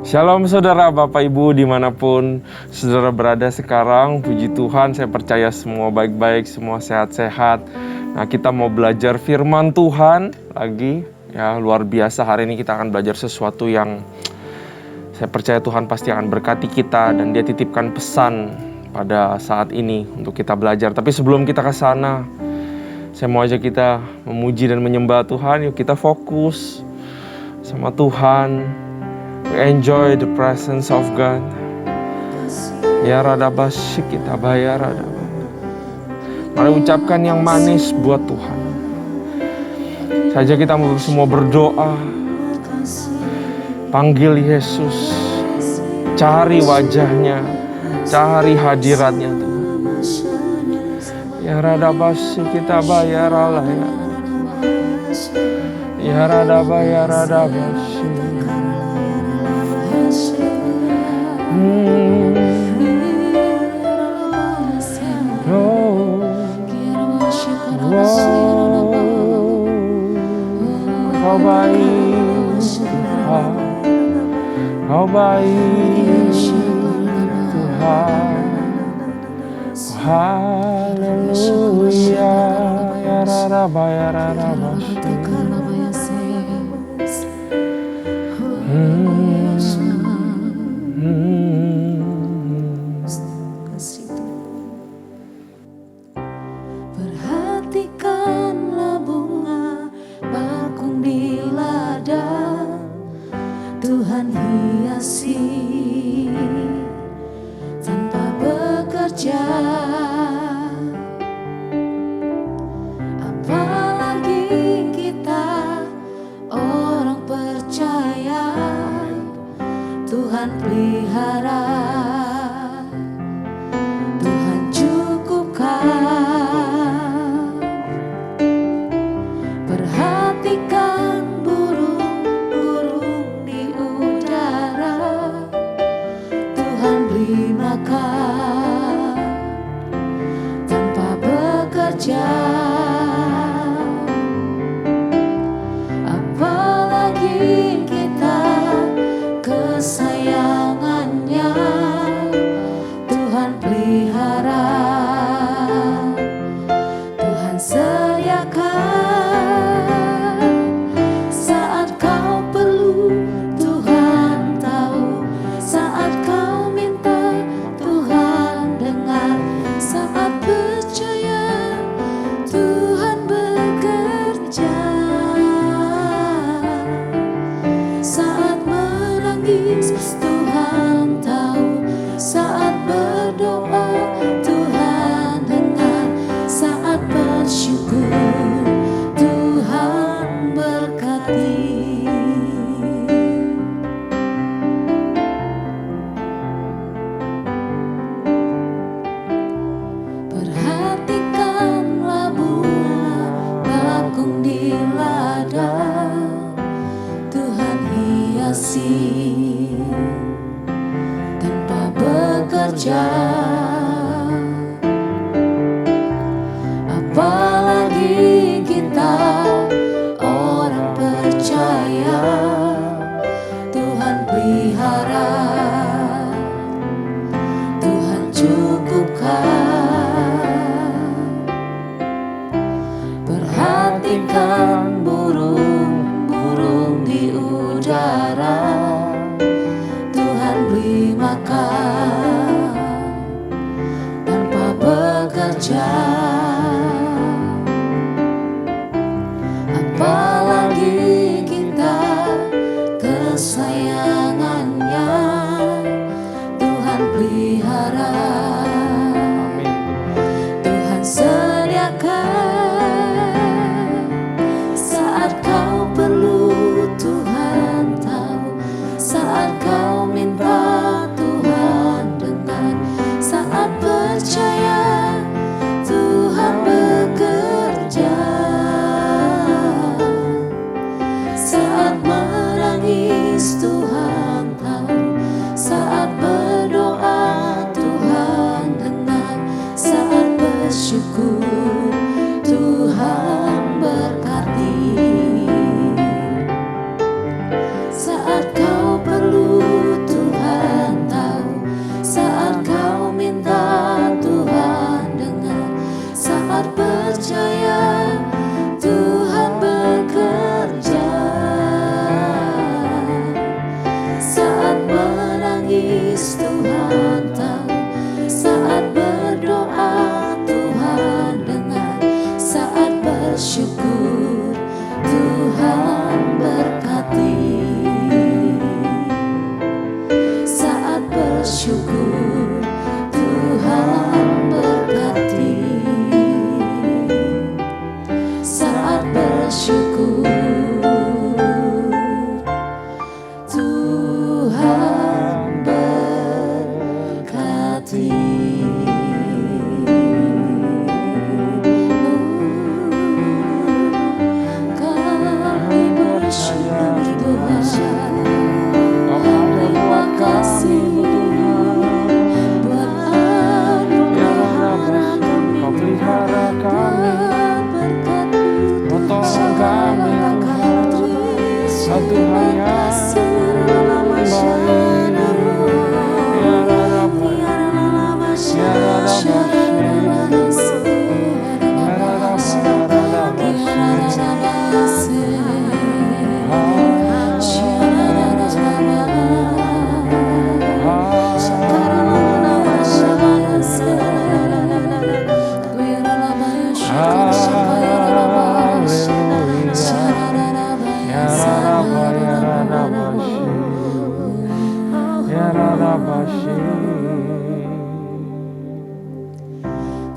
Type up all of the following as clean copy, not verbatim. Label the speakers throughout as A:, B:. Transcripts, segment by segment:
A: Shalom saudara, Bapak Ibu dimanapun saudara berada sekarang. Puji Tuhan, saya percaya semua baik-baik, semua sehat-sehat. Nah, kita mau belajar firman Tuhan lagi. Ya, luar biasa, hari ini kita akan belajar sesuatu yang saya percaya Tuhan pasti akan berkati kita. Dan Dia titipkan pesan pada saat ini untuk kita belajar. Tapi sebelum kita ke sana, saya mau ajak kita memuji dan menyembah Tuhan. Yuk kita fokus sama Tuhan. We enjoy the presence of God. Ya radabasy kita bayar radabasy. Mari ucapkan yang manis buat Tuhan. Saja kita mau semua berdoa. Panggil Yesus. Cari wajahnya. Cari hadiratnya Tuhan. Ya radabasy kita bayar Allah ya. Ya radabaya radabasy. Kau baik Tuhan, Kau baik Tuhan, haleluya, ya raraba ya rarabasy.
B: Perhatikanlah bunga bakung di ladang, Tuhan hiasi tanpa bekerja. Apalagi kita orang percaya, Tuhan pelihara, Tuhan cukupkan. Perhatikan burung-burung di udara, Tuhan beri makan tanpa bekerja. Apalagi kita kesayangannya, Tuhan pelihara, Tuhan sediakan saat kau perlu, Tuhan tahu saat kau minta, Tuhan dengar saat percaya, Tuhan bekerja. Saat menangis, Tuhan tahu, saat berdoa, Tuhan dengar, saat bersyukur, Tuhan berkati. Perhatikanlah bunga bakung di ladang, Tuhan hiasi tanpa bekerja. Apalagi kita orang percaya, Tuhan pelihara, Tuhan cukupkan. Perhatikan burung-burung di udara, Tuhan beri makan tanpa bekerja. Apalagi kita kesayangannya, Tuhan pelihara, Tuhan sediakan saat kau perlu, Tuhan tahu saat kau minta, Tuhan dengar saat percaya, Tuhan bekerja. Saat menangis, Tuhan tahu, saat berdoa,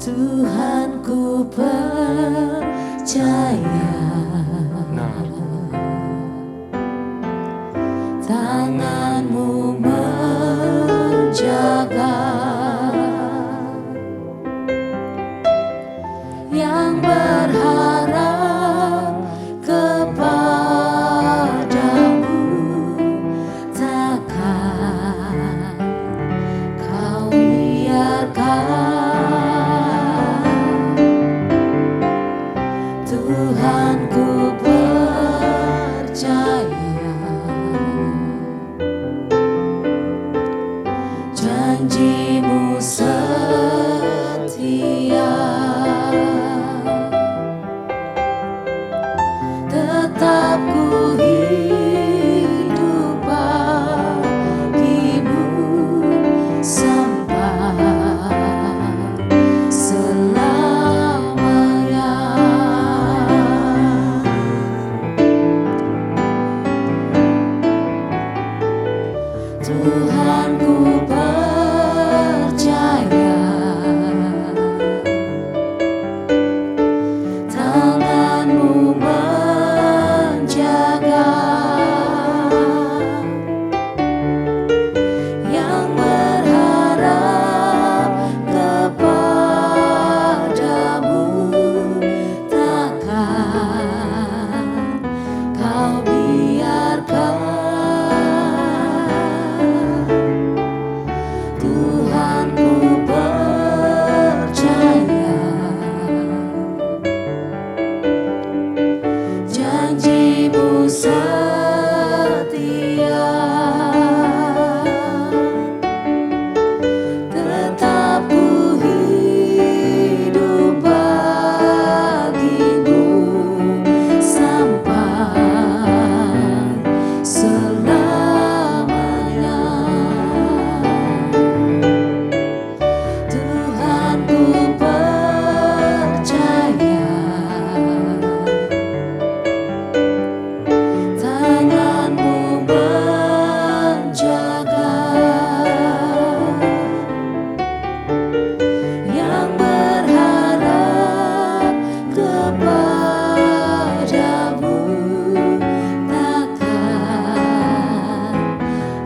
B: Tuhan ku percaya, tangan-Mu menjaga, yang berharap kepada-Mu takkan Kau biarkan. Tuhan ku percaya, janji-Mu setia, tetap ku hidup bagi-Mu sampai selamanya. Tuhan ku percaya, tangan-Mu menjaga, yang berharap kepada-Mu takkan Kau biarkan. Tuhan ku percaya, janji-Mu setia, tetap ku hidup bagi-Mu sampai selamanya. Tuhan ku percaya, tangan-Mu menjaga, yang berharap kepada-Mu takkan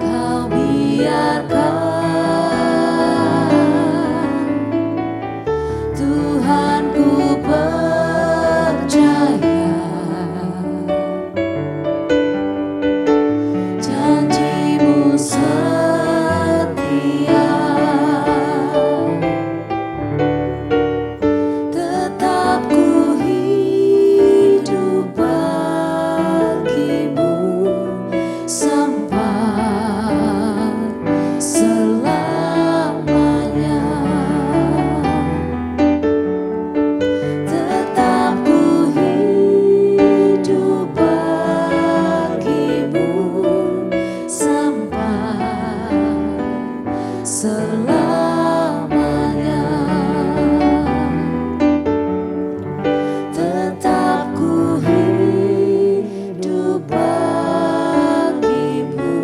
B: Kau biarkan. Tuhan ku percaya, janji-Mu setia, tetap ku hidup bagi-Mu sampai selamanya. Tetap ku hidup bagi-Mu sampai selamanya. Tetap ku hidup bagi-Mu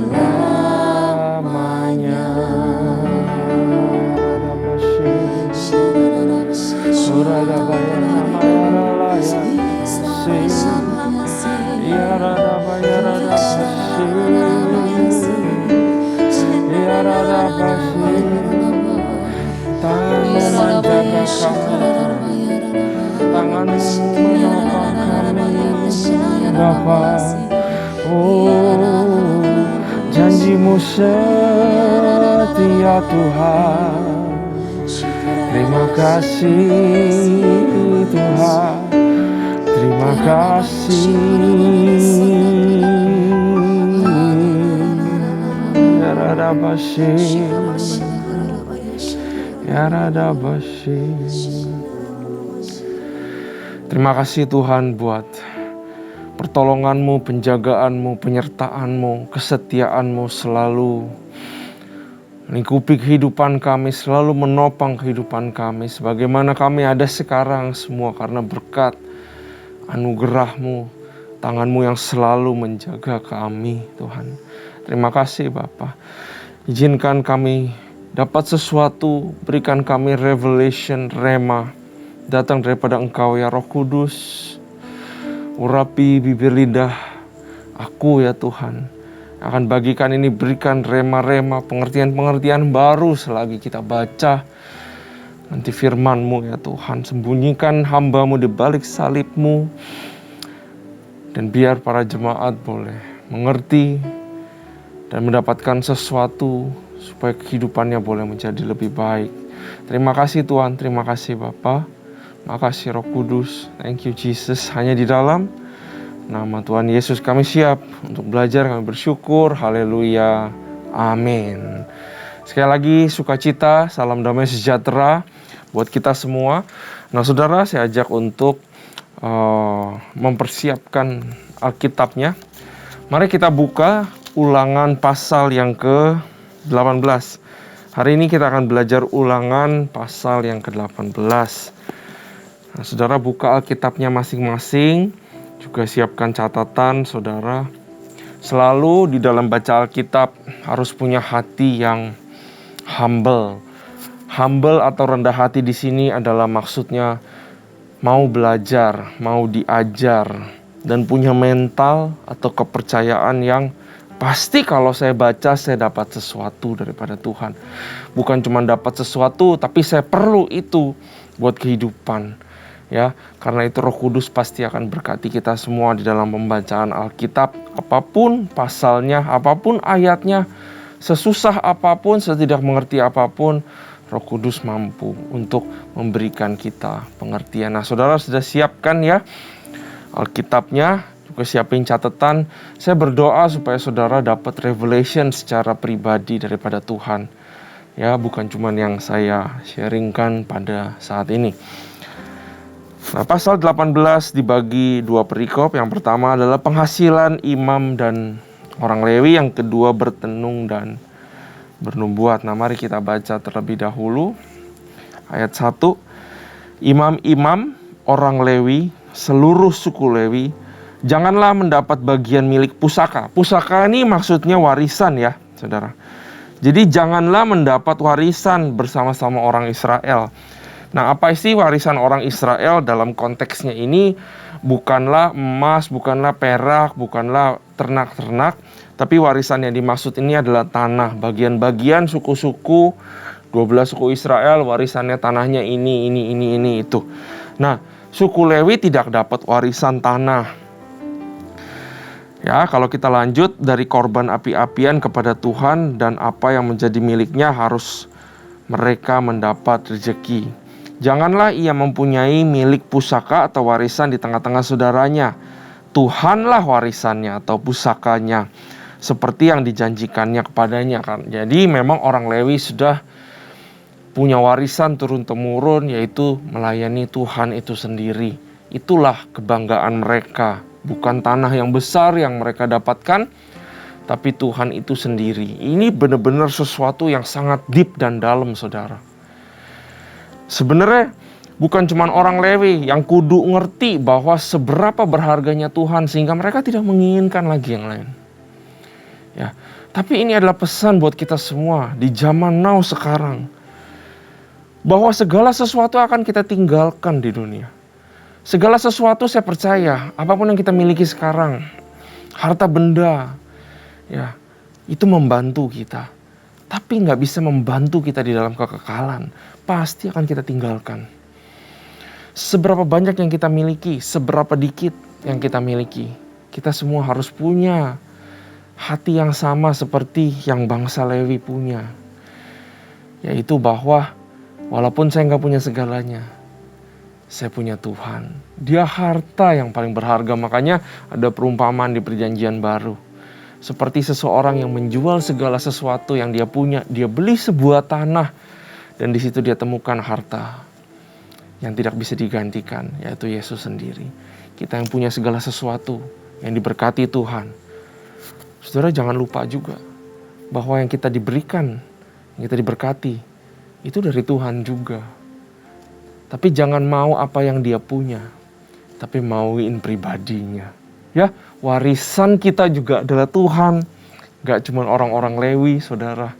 B: sampai selamanya.
A: Tangan-Mu menjaga kami, tangan-Mu menopang kami, Bapa. Oh, janji-Mu setia Tuhan. Terima kasih Tuhan, terima kasih. Terima kasih Tuhan buat pertolongan-Mu, penjagaan-Mu, penyertaan-Mu, kesetiaan-Mu selalu lingkupi kehidupan kami, selalu menopang kehidupan kami. Sebagaimana kami ada sekarang semua karena berkat anugerah-Mu, Tangan-Mu yang selalu menjaga kami, Tuhan. Terima kasih Bapa. Izinkan kami dapat sesuatu, berikan kami revelation, rema, datang daripada Engkau ya Roh Kudus. Urapi bibir lidah aku ya Tuhan. Akan bagikan ini, berikan rema-rema, pengertian-pengertian baru selagi kita baca nanti firman-Mu ya Tuhan. Sembunyikan hamba-Mu di balik salib-Mu. Dan biar para jemaat boleh mengerti dan mendapatkan sesuatu supaya kehidupannya boleh menjadi lebih baik. Terima kasih Tuhan, terima kasih Bapa. Makasih Roh Kudus. Thank you Jesus. Hanya di dalam nama Tuhan Yesus kami siap untuk belajar, kami bersyukur. Haleluya. Amin. Sekali lagi sukacita, salam damai sejahtera buat kita semua. Nah saudara, saya ajak untuk mempersiapkan Alkitabnya. Mari kita buka Ulangan pasal yang ke-18. Hari ini kita akan belajar Ulangan pasal yang ke-18. Nah, saudara buka Alkitabnya masing-masing. Juga siapkan catatan, saudara. Selalu di dalam baca Alkitab harus punya hati yang humble. Humble atau rendah hati di sini adalah maksudnya mau belajar, mau diajar, dan punya mental atau kepercayaan yang pasti kalau saya baca saya dapat sesuatu daripada Tuhan. Bukan cuma dapat sesuatu, tapi saya perlu itu buat kehidupan. Ya, karena itu Roh Kudus pasti akan berkati kita semua di dalam pembacaan Alkitab. Apapun pasalnya, apapun ayatnya, sesusah apapun, setidak mengerti apapun, Roh Kudus mampu untuk memberikan kita pengertian. Nah, saudara sudah siapkan ya Alkitabnya, juga siapin catatan. Saya berdoa supaya saudara dapat revelation secara pribadi daripada Tuhan. Ya, bukan cuma yang saya sharingkan pada saat ini. Nah, pasal 18 dibagi dua perikop. Yang pertama adalah penghasilan imam dan orang Lewi. Yang kedua bertenung dan bernubuat. Nah, mari kita baca terlebih dahulu ayat 1. Imam-imam orang Lewi, seluruh suku Lewi, janganlah mendapat bagian milik pusaka. Pusaka ini maksudnya warisan ya, saudara. Jadi janganlah mendapat warisan bersama-sama orang Israel. Nah, apa sih warisan orang Israel dalam konteksnya ini? Bukanlah emas, bukanlah perak, bukanlah ternak-ternak, tapi warisan yang dimaksud ini adalah tanah. Bagian-bagian suku-suku, 12 suku Israel, warisannya tanahnya ini, itu. Nah, suku Lewi tidak dapat warisan tanah. Ya, kalau kita lanjut dari korban api-apian kepada Tuhan dan apa yang menjadi miliknya harus mereka mendapat rezeki. Janganlah ia mempunyai milik pusaka atau warisan di tengah-tengah saudaranya. Tuhanlah warisannya atau pusakanya, seperti yang dijanjikannya kepadanya kan. Jadi memang orang Lewi sudah punya warisan turun-temurun, yaitu melayani Tuhan itu sendiri. Itulah kebanggaan mereka. Bukan tanah yang besar yang mereka dapatkan, tapi Tuhan itu sendiri. Ini benar-benar sesuatu yang sangat deep dan dalam, saudara. Sebenarnya bukan cuma orang Lewi yang kudu ngerti bahwa seberapa berharganya Tuhan sehingga mereka tidak menginginkan lagi yang lain. Ya, tapi ini adalah pesan buat kita semua di zaman now sekarang. Bahwa segala sesuatu akan kita tinggalkan di dunia. Segala sesuatu saya percaya, apapun yang kita miliki sekarang, harta benda, ya, itu membantu kita. Tapi nggak bisa membantu kita di dalam kekekalan. Pasti akan kita tinggalkan. Seberapa banyak yang kita miliki, seberapa dikit yang kita miliki, kita semua harus punya hati yang sama seperti yang bangsa Lewi punya. Yaitu bahwa walaupun saya nggak punya segalanya, saya punya Tuhan. Dia harta yang paling berharga. Makanya ada perumpamaan di Perjanjian Baru. Seperti seseorang yang menjual segala sesuatu yang dia punya. Dia beli sebuah tanah. Dan di situ dia temukan harta yang tidak bisa digantikan. Yaitu Yesus sendiri. Kita yang punya segala sesuatu yang diberkati Tuhan. Saudara jangan lupa juga bahwa yang kita diberikan, yang kita diberkati, itu dari Tuhan juga. Tapi jangan mau apa yang dia punya, tapi mauin pribadinya. Ya, warisan kita juga adalah Tuhan. Gak cuma orang-orang Lewi, saudara.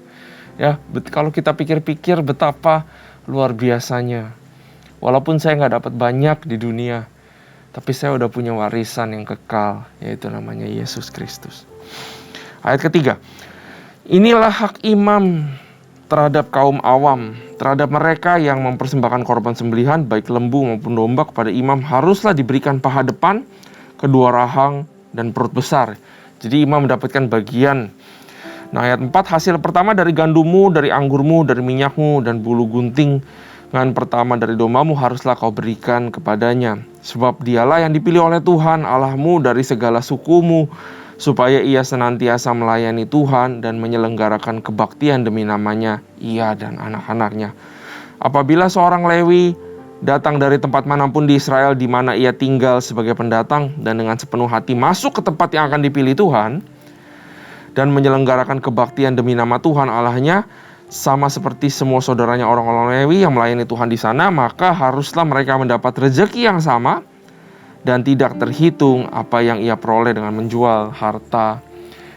A: Ya, kalau kita pikir-pikir betapa luar biasanya. Walaupun saya gak dapat banyak di dunia, tapi saya udah punya warisan yang kekal, yaitu namanya Yesus Kristus. Ayat ketiga, inilah hak imam terhadap kaum awam, terhadap mereka yang mempersembahkan korban sembelihan, baik lembu maupun domba kepada imam, haruslah diberikan paha depan, kedua rahang, dan perut besar. Jadi imam mendapatkan bagian. Nah, ayat 4, hasil pertama dari gandummu, dari anggurmu, dari minyakmu, dan bulu gunting dengan pertama dari dombamu haruslah kau berikan kepadanya. Sebab dialah yang dipilih oleh Tuhan Allahmu dari segala sukumu, supaya ia senantiasa melayani Tuhan dan menyelenggarakan kebaktian demi namanya, ia dan anak-anaknya. Apabila seorang Lewi datang dari tempat manapun di Israel di mana ia tinggal sebagai pendatang dan dengan sepenuh hati masuk ke tempat yang akan dipilih Tuhan dan menyelenggarakan kebaktian demi nama Tuhan Allahnya, sama seperti semua saudaranya orang-orang Lewi yang melayani Tuhan di sana, maka haruslah mereka mendapat rezeki yang sama dan tidak terhitung apa yang ia peroleh dengan menjual harta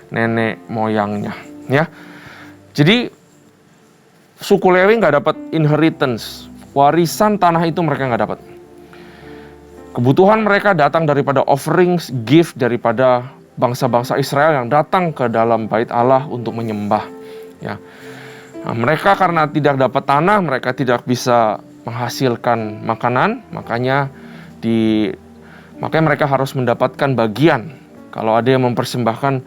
A: nenek moyangnya. Ya, jadi suku Lewi nggak dapat inheritance. Warisan tanah itu mereka nggak dapat. Kebutuhan mereka datang daripada offerings, gift daripada bangsa-bangsa Israel yang datang ke dalam bait Allah untuk menyembah. Ya, nah, mereka karena tidak dapat tanah, mereka tidak bisa menghasilkan makanan, makanya mereka harus mendapatkan bagian. Kalau ada yang mempersembahkan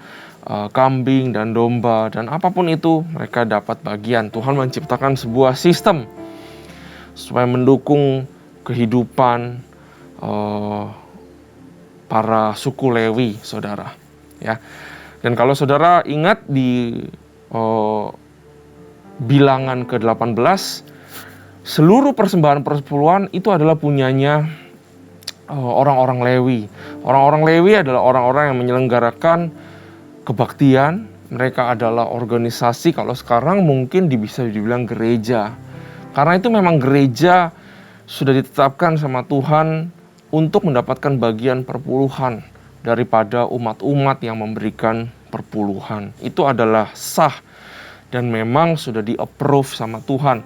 A: kambing dan domba dan apapun itu, mereka dapat bagian. Tuhan menciptakan sebuah sistem supaya mendukung kehidupan para suku Lewi, saudara. Ya, dan kalau saudara ingat di bilangan ke-18, seluruh persembahan persepuluhan itu adalah punyanya orang-orang Lewi. Orang-orang Lewi adalah orang-orang yang menyelenggarakan kebaktian. Mereka adalah organisasi, kalau sekarang mungkin bisa dibilang gereja. Karena itu memang gereja sudah ditetapkan sama Tuhan untuk mendapatkan bagian perpuluhan daripada umat-umat yang memberikan perpuluhan. Itu adalah sah dan memang sudah di-approve sama Tuhan.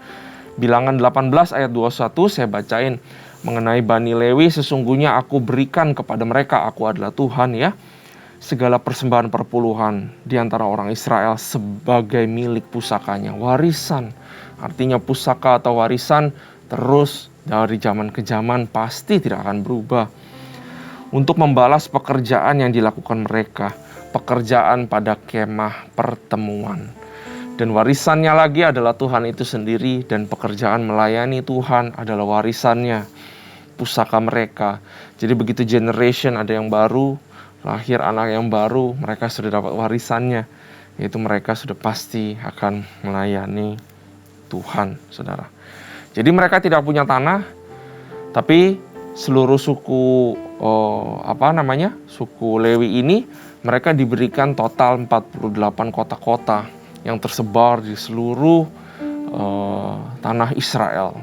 A: Bilangan 18 ayat 21 saya bacain mengenai Bani Lewi, sesungguhnya aku berikan kepada mereka, aku adalah Tuhan ya, segala persembahan perpuluhan di antara orang Israel sebagai milik pusakanya, warisan. Artinya pusaka atau warisan terus dari zaman ke zaman pasti tidak akan berubah. Untuk membalas pekerjaan yang dilakukan mereka, pekerjaan pada kemah pertemuan. Dan warisannya lagi adalah Tuhan itu sendiri, dan pekerjaan melayani Tuhan adalah warisannya, pusaka mereka. Jadi begitu generation ada yang baru, lahir anak yang baru, mereka sudah dapat warisannya, yaitu mereka sudah pasti akan melayani Tuhan, saudara. Jadi mereka tidak punya tanah, tapi seluruh suku suku Lewi ini mereka diberikan total 48 kota-kota yang tersebar di seluruh tanah Israel.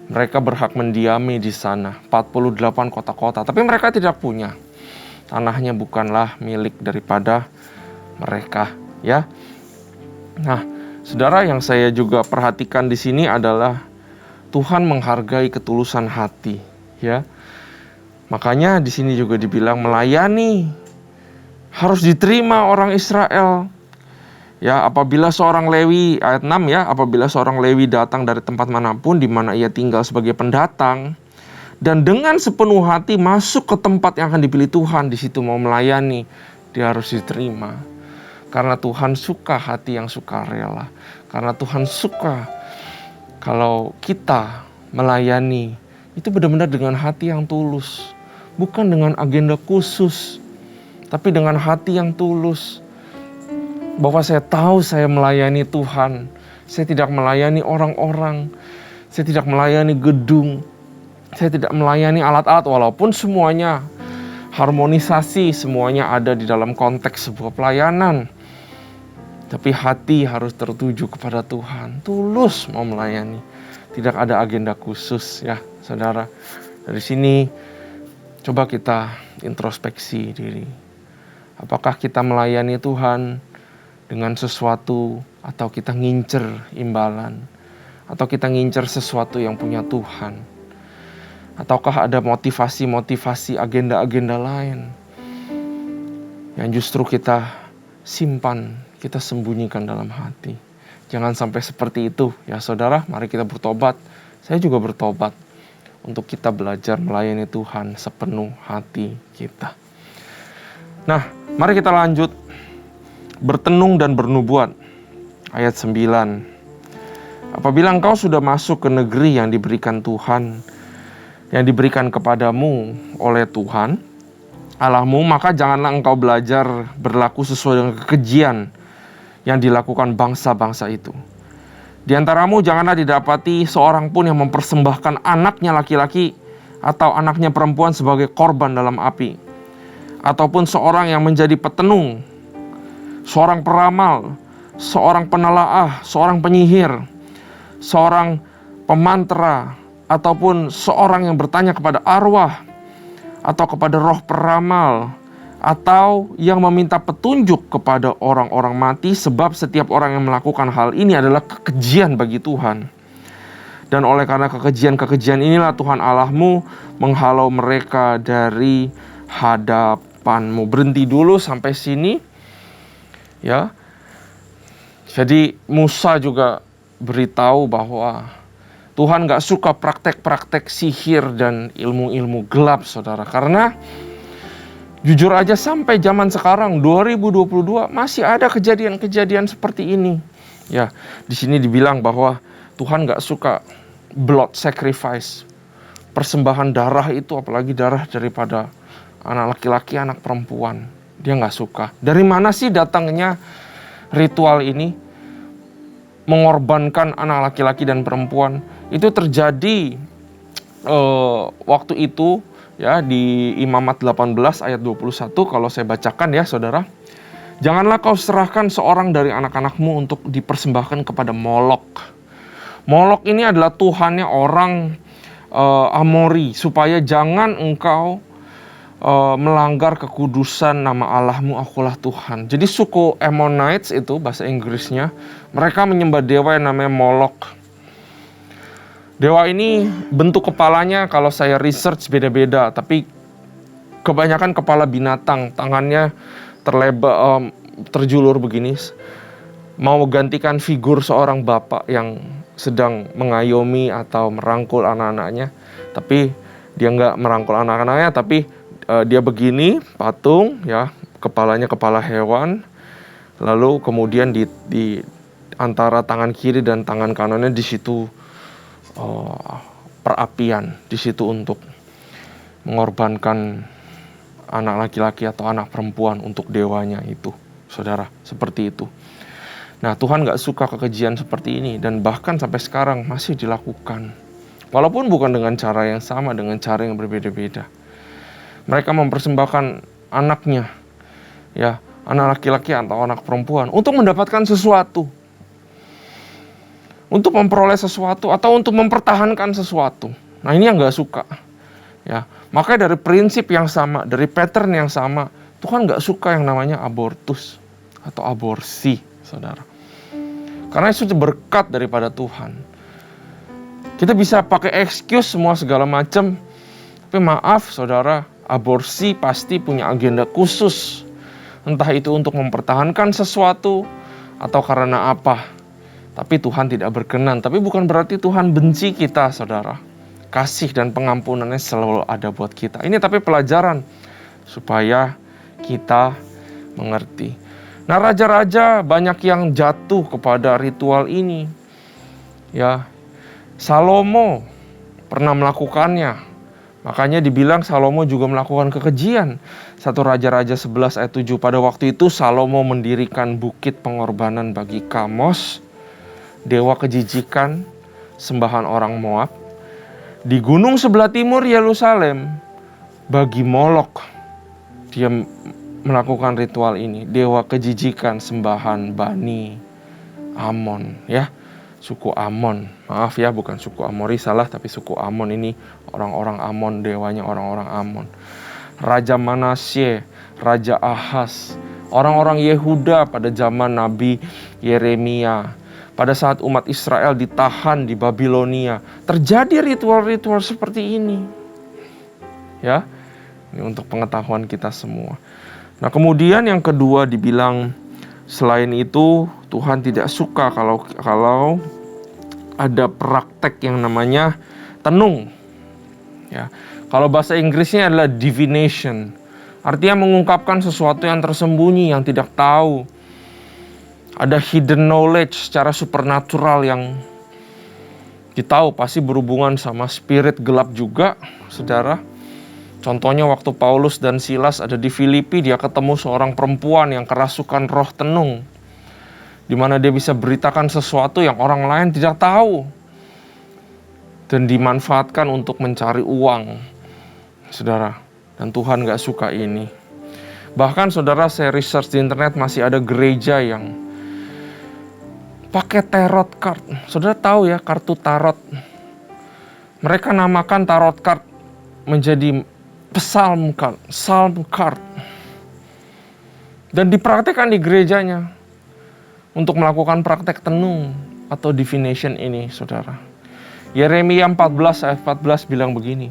A: Mereka berhak mendiami di sana, 48 kota-kota, tapi mereka tidak punya. Tanahnya bukanlah milik daripada mereka, ya. Nah, saudara, yang saya juga perhatikan di sini adalah Tuhan menghargai ketulusan hati, ya. Makanya di sini juga dibilang melayani harus diterima orang Israel. Ya, apabila seorang Lewi, ayat 6 ya, apabila seorang Lewi datang dari tempat manapun di mana ia tinggal sebagai pendatang dan dengan sepenuh hati masuk ke tempat yang akan dipilih Tuhan, di situ mau melayani, dia harus diterima. Karena Tuhan suka hati yang sukarela. Karena Tuhan suka kalau kita melayani itu benar-benar dengan hati yang tulus. Bukan dengan agenda khusus, tapi dengan hati yang tulus. Bahwa saya tahu saya melayani Tuhan. Saya tidak melayani orang-orang. Saya tidak melayani gedung. Saya tidak melayani alat-alat, walaupun semuanya harmonisasi, semuanya ada di dalam konteks sebuah pelayanan. Tapi hati harus tertuju kepada Tuhan. Tulus mau melayani. Tidak ada agenda khusus, ya saudara. Dari sini Coba kita introspeksi diri. Apakah kita melayani Tuhan dengan sesuatu, atau kita ngincer imbalan, atau kita ngincer sesuatu yang punya Tuhan? Ataukah ada motivasi-motivasi, agenda-agenda lain yang justru kita simpan, kita sembunyikan dalam hati? Jangan sampai seperti itu ya saudara. Mari kita bertobat. Saya juga bertobat untuk kita belajar melayani Tuhan sepenuh hati kita. Nah, mari kita lanjut. Bertenung dan bernubuat. Ayat 9. Apabila engkau sudah masuk ke negeri yang diberikan Tuhan, yang diberikan kepadamu oleh Tuhan Allahmu, maka janganlah engkau belajar berlaku sesuai dengan kekejian yang dilakukan bangsa-bangsa itu. Di antaramu janganlah didapati seorang pun yang mempersembahkan anaknya laki-laki atau anaknya perempuan sebagai korban dalam api, ataupun seorang yang menjadi petenung, seorang peramal, seorang penelaah, seorang penyihir, seorang pemantra, ataupun seorang yang bertanya kepada arwah atau kepada roh peramal, atau yang meminta petunjuk kepada orang-orang mati, sebab setiap orang yang melakukan hal ini adalah kekejian bagi Tuhan. Dan oleh karena kekejian-kekejian inilah Tuhan Allahmu menghalau mereka dari hadapanmu. Berhenti dulu sampai sini. Ya, jadi Musa juga beritahu bahwa Tuhan gak suka praktek-praktek sihir dan ilmu-ilmu gelap, saudara. Karena jujur aja sampai zaman sekarang 2022 masih ada kejadian-kejadian seperti ini. Ya, di sini dibilang bahwa Tuhan gak suka blood sacrifice, persembahan darah itu, apalagi darah daripada anak laki-laki, anak perempuan. Dia gak suka. Dari mana sih datangnya ritual ini? Mengorbankan anak laki-laki dan perempuan. Itu terjadi waktu itu ya di Imamat 18 ayat 21, kalau saya bacakan ya saudara. Janganlah kau serahkan seorang dari anak-anakmu untuk dipersembahkan kepada Molok. Molok ini adalah tuhannya orang Amori, supaya jangan engkau melanggar kekudusan nama Allahmu, akulah Tuhan. Jadi suku Ammonites itu bahasa Inggrisnya, mereka menyembah dewa yang namanya Molok. Dewa ini bentuk kepalanya kalau saya research beda-beda, tapi kebanyakan kepala binatang, tangannya terjulur begini, mau gantikan figur seorang bapak yang sedang mengayomi atau merangkul anak-anaknya, tapi dia nggak merangkul anak-anaknya, tapi dia begini, patung ya, kepalanya kepala hewan, lalu kemudian di antara tangan kiri dan tangan kanannya di situ perapian, di situ untuk mengorbankan anak laki-laki atau anak perempuan untuk dewanya itu, saudara, seperti itu. Nah, Tuhan gak suka kekejian seperti ini, dan bahkan sampai sekarang masih dilakukan, walaupun bukan dengan cara yang sama, dengan cara yang berbeda-beda. Mereka mempersembahkan anaknya, ya, anak laki-laki atau anak perempuan untuk mendapatkan sesuatu, untuk memperoleh sesuatu, atau untuk mempertahankan sesuatu. Nah, ini yang gak suka. Ya, makanya dari prinsip yang sama, dari pattern yang sama, Tuhan gak suka yang namanya abortus atau aborsi, saudara. Karena itu berkat daripada Tuhan. Kita bisa pakai excuse semua segala macam, tapi maaf saudara, aborsi pasti punya agenda khusus. Entah itu untuk mempertahankan sesuatu atau karena apa. Tapi Tuhan tidak berkenan. Tapi bukan berarti Tuhan benci kita, saudara. Kasih dan pengampunannya selalu ada buat kita. Ini tapi pelajaran supaya kita mengerti. Nah, raja-raja banyak yang jatuh kepada ritual ini. Ya, Salomo pernah melakukannya. Makanya dibilang Salomo juga melakukan kekejian. 1 Raja-Raja 11 ayat 7. Pada waktu itu Salomo mendirikan bukit pengorbanan bagi Kamos, dewa kejijikan, sembahan orang Moab. Di gunung sebelah timur Yerusalem, bagi Molok, dia melakukan ritual ini. Dewa kejijikan, sembahan Bani Amon, ya. suku Amon. Maaf ya, bukan suku Amori, salah, tapi suku Amon ini orang-orang Amon, dewanya orang-orang Amon. Raja Manasye, Raja Ahaz, orang-orang Yehuda pada zaman Nabi Yeremia. Pada saat umat Israel ditahan di Babilonia, terjadi ritual-ritual seperti ini. Ya, ini untuk pengetahuan kita semua. Nah, kemudian yang kedua dibilang, selain itu Tuhan tidak suka kalau ada praktek yang namanya tenung. Ya, kalau bahasa Inggrisnya adalah divination, artinya mengungkapkan sesuatu yang tersembunyi, yang tidak tahu. Ada hidden knowledge secara supernatural yang kita tahu pasti berhubungan sama spirit gelap juga, saudara. Contohnya waktu Paulus dan Silas ada di Filipi, dia ketemu seorang perempuan yang kerasukan roh tenung, di mana dia bisa beritakan sesuatu yang orang lain tidak tahu, dan dimanfaatkan untuk mencari uang, saudara. Dan Tuhan gak suka ini. Bahkan saudara, saya research di internet, masih ada gereja yang pakai tarot card. Saudara tahu ya, kartu tarot. Mereka namakan tarot card menjadi psalm card. Dan dipraktekkan di gerejanya untuk melakukan praktek tenung atau divination ini, saudara. Yeremia 14 ayat 14 bilang begini,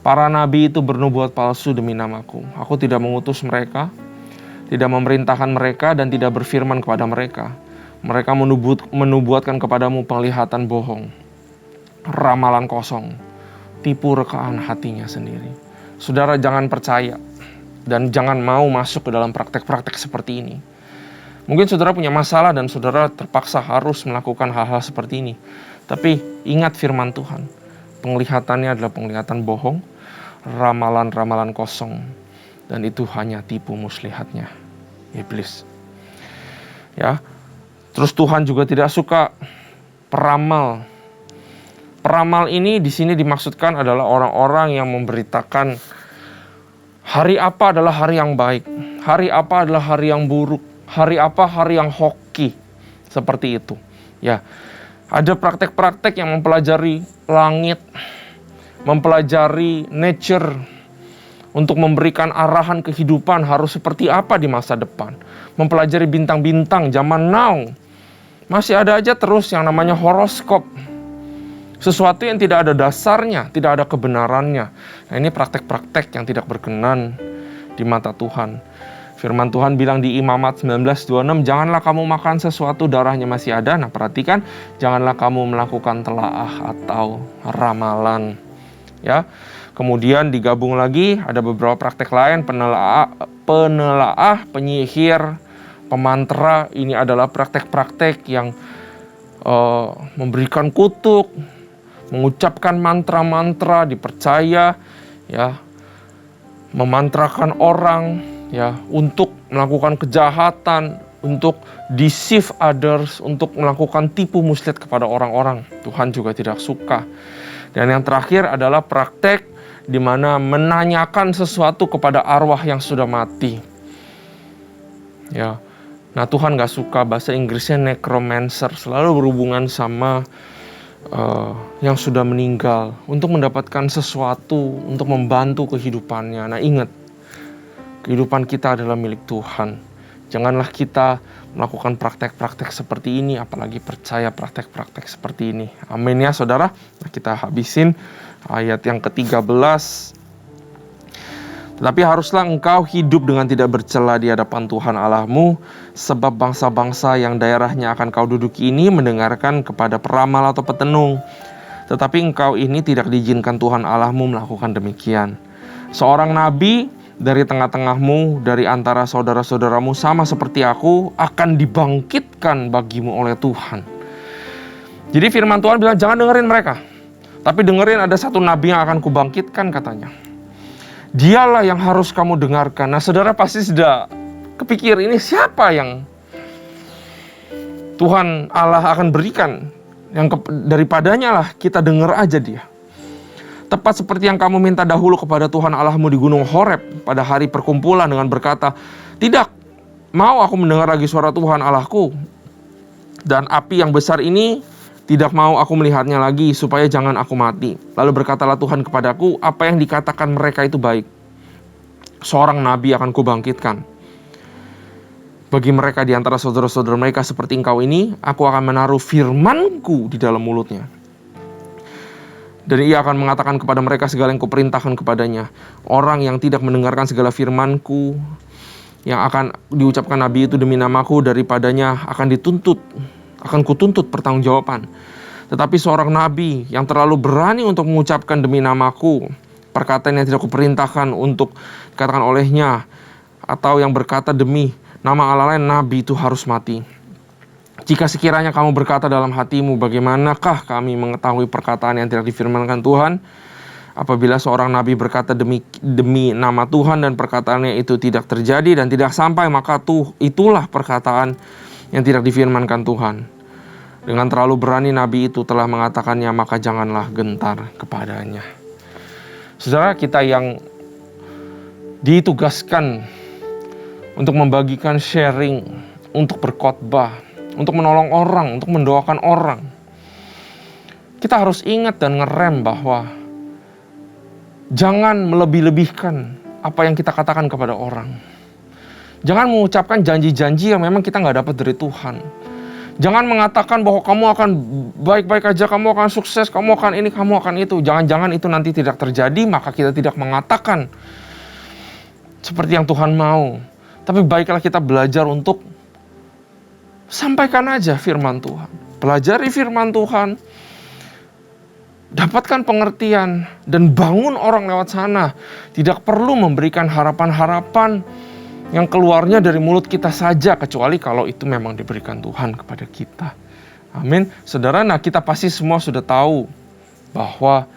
A: para nabi itu bernubuat palsu demi namaku. Aku tidak mengutus mereka, tidak memerintahkan mereka, dan tidak berfirman kepada mereka. Mereka menubuatkan kepadamu penglihatan bohong, ramalan kosong, tipu rekaan hatinya sendiri. Saudara, jangan percaya dan jangan mau masuk ke dalam praktek-praktek seperti ini. Mungkin saudara punya masalah dan saudara terpaksa harus melakukan hal-hal seperti ini. Tapi ingat firman Tuhan, penglihatannya adalah penglihatan bohong, ramalan-ramalan kosong, dan itu hanya tipu muslihatnya iblis. Ya. Terus Tuhan juga tidak suka peramal. Peramal ini di sini dimaksudkan adalah orang-orang yang memberitakan hari apa adalah hari yang baik, hari apa adalah hari yang buruk, hari apa hari yang hoki, seperti itu. Ya, ada praktek-praktek yang mempelajari langit, mempelajari nature, untuk memberikan arahan kehidupan harus seperti apa di masa depan. Mempelajari bintang-bintang zaman now. Masih ada aja terus yang namanya horoskop. Sesuatu yang tidak ada dasarnya, tidak ada kebenarannya. Nah, ini praktek-praktek yang tidak berkenan di mata Tuhan. Firman Tuhan bilang di Imamat 19:26, janganlah kamu makan sesuatu darahnya masih ada. Nah, perhatikan, janganlah kamu melakukan telaah atau ramalan. Ya. Kemudian digabung lagi ada beberapa praktek lain, penelaah, penyihir, pemantra. Ini adalah praktek-praktek yang memberikan kutuk, mengucapkan mantra-mantra, dipercaya, ya, memantrakan orang, ya, untuk melakukan kejahatan, untuk deceive others, untuk melakukan tipu muslihat kepada orang-orang. Tuhan juga tidak suka. Dan yang terakhir adalah praktek di mana menanyakan sesuatu kepada arwah yang sudah mati. Ya. Nah, Tuhan gak suka, bahasa Inggrisnya necromancer, selalu berhubungan sama yang sudah meninggal untuk mendapatkan sesuatu, untuk membantu kehidupannya. Nah, ingat, kehidupan kita adalah milik Tuhan. Janganlah kita melakukan praktek-praktek seperti ini, apalagi percaya praktek-praktek seperti ini. Amin ya saudara. Nah, kita habisin ayat yang ke-13. Tetapi haruslah engkau hidup dengan tidak bercela di hadapan Tuhan Allahmu, sebab bangsa-bangsa yang daerahnya akan kau duduki ini mendengarkan kepada peramal atau petenung. Tetapi engkau ini tidak diizinkan Tuhan Allahmu melakukan demikian. Seorang nabi dari tengah-tengahmu, dari antara saudara-saudaramu sama seperti aku, akan dibangkitkan bagimu oleh Tuhan. Jadi firman Tuhan bilang, jangan dengerin mereka, tapi dengerin ada satu nabi yang akan kubangkitkan, katanya. Dialah yang harus kamu dengarkan. Nah, saudara pasti sudah kepikir, ini siapa yang Tuhan Allah akan berikan, yang daripadanya lah kita dengar aja dia. Tepat seperti yang kamu minta dahulu kepada Tuhan Allahmu di Gunung Horeb pada hari perkumpulan dengan berkata, tidak mau aku mendengar lagi suara Tuhan Allahku. Dan api yang besar ini Tidak mau aku melihatnya lagi, supaya jangan aku mati. Lalu berkatalah Tuhan kepadaku, apa yang dikatakan mereka itu baik. Seorang nabi akan kubangkitkan bagi mereka di antara saudara-saudara mereka seperti engkau ini. Aku akan menaruh firman-Ku di dalam mulutnya, dan ia akan mengatakan kepada mereka segala yang kuperintahkan kepadanya. Orang yang tidak mendengarkan segala firman-Ku yang akan diucapkan nabi itu demi nama-Ku, daripadanya akan kutuntut pertanggungjawaban. Tetapi seorang nabi yang terlalu berani untuk mengucapkan demi nama-Ku perkataan yang tidak kuperintahkan untuk dikatakan olehnya, atau yang berkata demi nama Allah lain, nabi itu harus mati. Jika sekiranya kamu berkata dalam hatimu, bagaimanakah kami mengetahui perkataan yang tidak difirmankan Tuhan? Apabila seorang nabi berkata demi nama Tuhan dan perkataannya itu tidak terjadi dan tidak sampai, maka itulah perkataan yang tidak difirmankan Tuhan. Dengan terlalu berani nabi itu telah mengatakannya, maka janganlah gentar kepadanya. Saudara, kita yang ditugaskan untuk membagikan sharing, untuk berkhotbah, untuk menolong orang, untuk mendoakan orang, kita harus ingat dan ngerem bahwa jangan melebih-lebihkan apa yang kita katakan kepada orang. Jangan mengucapkan janji-janji yang memang kita nggak dapat dari Tuhan. Jangan mengatakan bahwa kamu akan baik-baik aja, kamu akan sukses, kamu akan ini, kamu akan itu. Jangan-jangan itu nanti tidak terjadi, maka kita tidak mengatakan seperti yang Tuhan mau. Tapi baiklah kita belajar untuk sampaikan aja firman Tuhan. Pelajari firman Tuhan. Dapatkan pengertian dan bangun orang lewat sana. Tidak perlu memberikan harapan-harapan yang keluarnya dari mulut kita saja, kecuali kalau itu memang diberikan Tuhan kepada kita. Amin. Saudara, nah kita pasti semua sudah tahu bahwa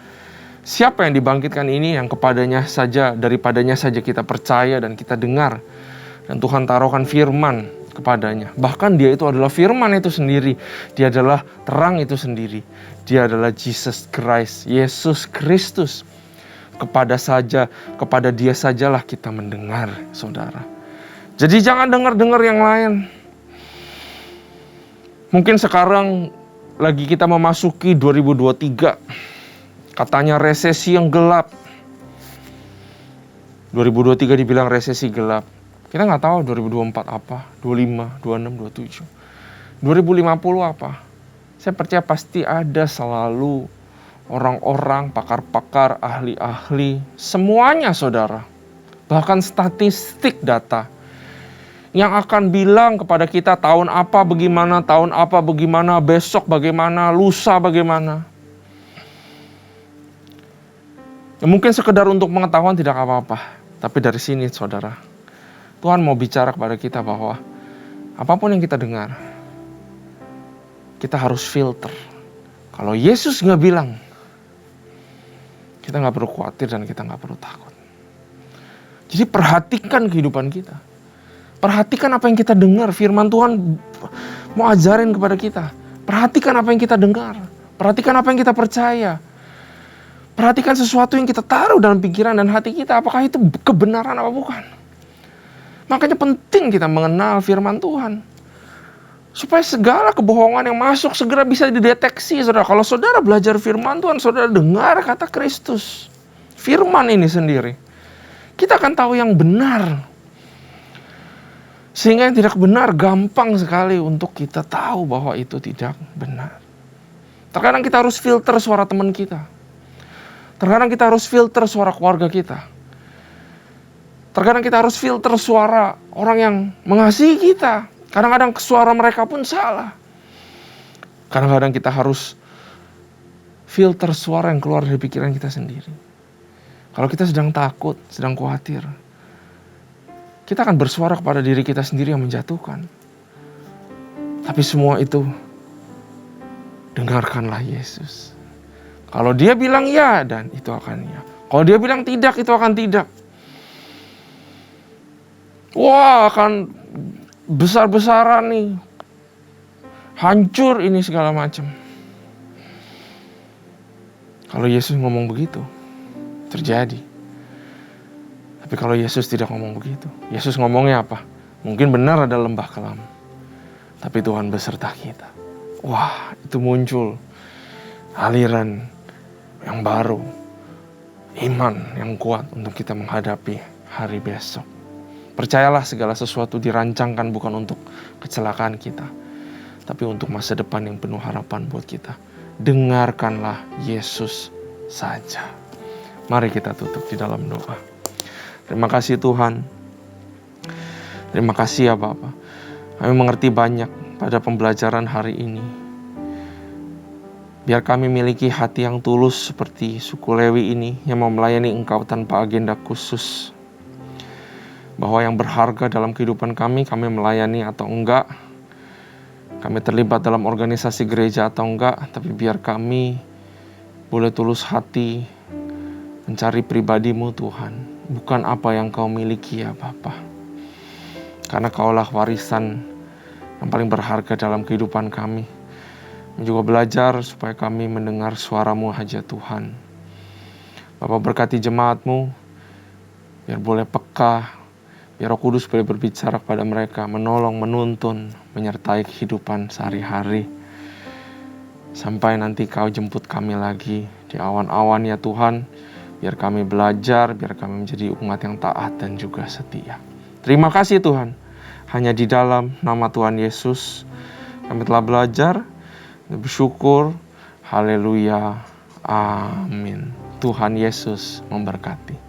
A: siapa yang dibangkitkan ini yang daripadanya saja kita percaya dan kita dengar. Dan Tuhan taruhkan firman kepadanya. Bahkan dia itu adalah firman itu sendiri. Dia adalah terang itu sendiri. Dia adalah Jesus Christ, Yesus Kristus. Kepada dia sajalah kita mendengar, saudara. Jadi jangan dengar-dengar yang lain. Mungkin sekarang lagi kita memasuki 2023. Katanya resesi yang gelap. 2023 dibilang resesi gelap. Kita nggak tahu 2024 apa, 25, 26, 27. 2050 apa? Saya percaya pasti ada selalu orang-orang, pakar-pakar, ahli-ahli, semuanya saudara. Bahkan statistik data yang akan bilang kepada kita tahun apa bagaimana, besok bagaimana, lusa bagaimana. Ya, mungkin sekedar untuk pengetahuan tidak apa-apa. Tapi dari sini saudara, Tuhan mau bicara kepada kita bahwa apapun yang kita dengar, kita harus filter. Kalau Yesus nggak bilang, kita nggak perlu khawatir dan kita nggak perlu takut. Jadi perhatikan kehidupan kita. Perhatikan apa yang kita dengar. Firman Tuhan mau ajarin kepada kita. Perhatikan apa yang kita dengar. Perhatikan apa yang kita percaya. Perhatikan sesuatu yang kita taruh dalam pikiran dan hati kita. Apakah itu kebenaran apa bukan? Makanya penting kita mengenal firman Tuhan. Supaya segala kebohongan yang masuk segera bisa dideteksi, saudara. Kalau saudara belajar firman Tuhan, saudara dengar kata Kristus. Firman ini sendiri. Kita akan tahu yang benar. Sehingga yang tidak benar gampang sekali untuk kita tahu bahwa itu tidak benar. Terkadang kita harus filter suara teman kita. Terkadang kita harus filter suara keluarga kita. Terkadang kita harus filter suara orang yang mengasihi kita. Kadang-kadang suara mereka pun salah. Kadang-kadang kita harus filter suara yang keluar dari pikiran kita sendiri. Kalau kita sedang takut, sedang khawatir, kita akan bersuara kepada diri kita sendiri yang menjatuhkan. Tapi semua itu, dengarkanlah Yesus. Kalau dia bilang ya, dan itu akan ya. Kalau dia bilang tidak, itu akan tidak. Wah, akan besar-besaran nih. Hancur ini segala macam. Kalau Yesus ngomong begitu, terjadi. Tapi kalau Yesus tidak ngomong begitu, Yesus ngomongnya apa? Mungkin benar ada lembah kelam, tapi Tuhan beserta kita. wah, itu muncul aliran yang baru, iman yang kuat untuk kita menghadapi hari besok. Percayalah segala sesuatu dirancangkan bukan untuk kecelakaan kita, tapi untuk masa depan yang penuh harapan buat kita. Dengarkanlah Yesus saja. Mari kita tutup di dalam doa. Terima kasih Tuhan. Terima kasih ya Bapa. Kami mengerti banyak pada pembelajaran hari ini. Biar kami miliki hati yang tulus seperti suku Lewi ini yang mau melayani Engkau tanpa agenda khusus. Bahwa yang berharga dalam kehidupan kami melayani atau enggak. Kami terlibat dalam organisasi gereja atau enggak. Tapi biar kami boleh tulus hati mencari pribadi-Mu Tuhan. Bukan apa yang Kau miliki ya Bapa. Karena Kaulah warisan yang paling berharga dalam kehidupan kami. Juga belajar supaya kami mendengar suara-Mu aja Tuhan. Bapa berkati jemaat-Mu. Biar boleh peka. Biar Roh Kudus boleh berbicara kepada mereka. Menolong, menuntun, menyertai kehidupan sehari-hari. Sampai nanti Kau jemput kami lagi di awan-awan ya Tuhan. Biar kami belajar, biar kami menjadi umat yang taat dan juga setia. Terima kasih Tuhan. Hanya di dalam nama Tuhan Yesus kami telah belajar, bersyukur. Haleluya. Amin. Tuhan Yesus memberkati.